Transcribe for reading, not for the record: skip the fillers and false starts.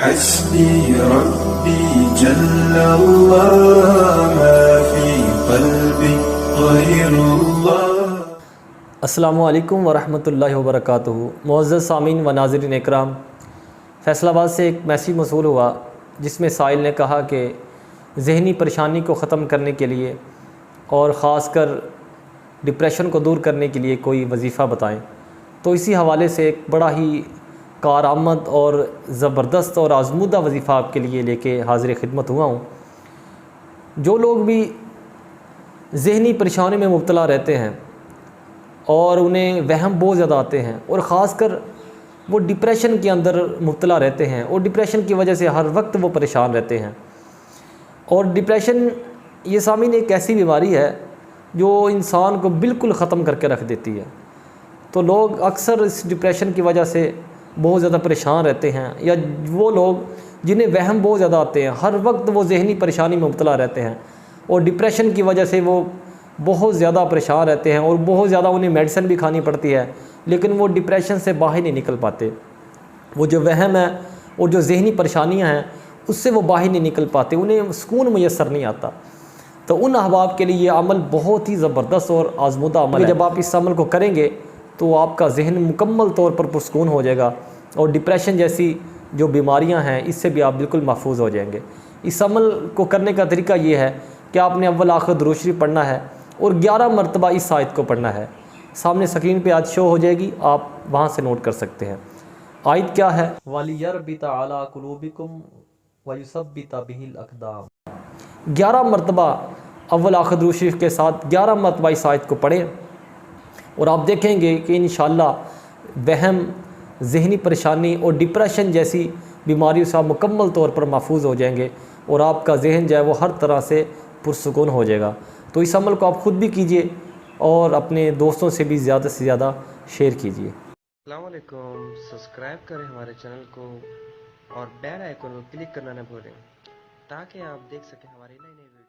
حسبي ربي جل الله ما في قلبي غير الله. السلام علیکم ورحمۃ اللہ وبرکاتہ. معزز سامعین و ناظرین اکرام، فیصل آباد سے ایک میسیج موصول ہوا جس میں سائل نے کہا کہ ذہنی پریشانی کو ختم کرنے کے لیے اور خاص کر ڈپریشن کو دور کرنے کے لیے کوئی وظیفہ بتائیں. تو اسی حوالے سے ایک بڑا ہی کارآمد اور زبردست اور آزمودہ وظیفہ آپ کے لیے لے کے حاضر خدمت ہوا ہوں. جو لوگ بھی ذہنی پریشانی میں مبتلا رہتے ہیں اور انہیں وہم بہت زیادہ آتے ہیں اور خاص کر وہ ڈپریشن کے اندر مبتلا رہتے ہیں اور ڈپریشن کی وجہ سے ہر وقت وہ پریشان رہتے ہیں، اور ڈپریشن یہ سامعین ایک ایسی بیماری ہے جو انسان کو بالکل ختم کر کے رکھ دیتی ہے. تو لوگ اکثر اس ڈپریشن کی وجہ سے بہت زیادہ پریشان رہتے ہیں، یا وہ لوگ جنہیں وہم بہت زیادہ آتے ہیں، ہر وقت وہ ذہنی پریشانی میں مبتلا رہتے ہیں اور ڈپریشن کی وجہ سے وہ بہت زیادہ پریشان رہتے ہیں اور بہت زیادہ انہیں میڈیسن بھی کھانی پڑتی ہے، لیکن وہ ڈپریشن سے باہر نہیں نکل پاتے. وہ جو وہم ہے اور جو ذہنی پریشانیاں ہیں اس سے وہ باہر نہیں نکل پاتے، انہیں سکون میسر نہیں آتا. تو ان احباب کے لیے یہ عمل بہت ہی زبردست اور آزمودہ عمل ہے. جب آپ اس عمل کو کریں گے تو آپ کا ذہن مکمل طور پر پرسکون ہو جائے گا اور ڈپریشن جیسی جو بیماریاں ہیں اس سے بھی آپ بالکل محفوظ ہو جائیں گے. اس عمل کو کرنے کا طریقہ یہ ہے کہ آپ نے اول آخر درود شریف پڑھنا ہے اور 11 مرتبہ اس آیت کو پڑھنا ہے. سامنے سکرین پہ آیت شو ہو جائے گی، آپ وہاں سے نوٹ کر سکتے ہیں. آیت کیا ہے؟ وَلِيَرْبِطَ عَلَىٰ قُلُوبِكُمْ وَيُثَبِّتَ بِهِ الْأَقْدَامَ. 11 مرتبہ اول آخر درود شریف کے ساتھ 11 مرتبہ اس آیت کو پڑھیں اور آپ دیکھیں گے کہ انشاءاللہ وہم، ذہنی پریشانی اور ڈپریشن جیسی بیماریوں سے آپ مکمل طور پر محفوظ ہو جائیں گے اور آپ کا ذہن جو ہے وہ ہر طرح سے پرسکون ہو جائے گا. تو اس عمل کو آپ خود بھی کیجئے اور اپنے دوستوں سے بھی زیادہ سے زیادہ شیئر کیجئے. السلام علیکم. سبسکرائب کریں ہمارے چینل کو اور بیل آئیکن کو کلک کرنا نہ بھولیں تاکہ آپ دیکھ سکیں ہماری نئی نئی ویڈیو.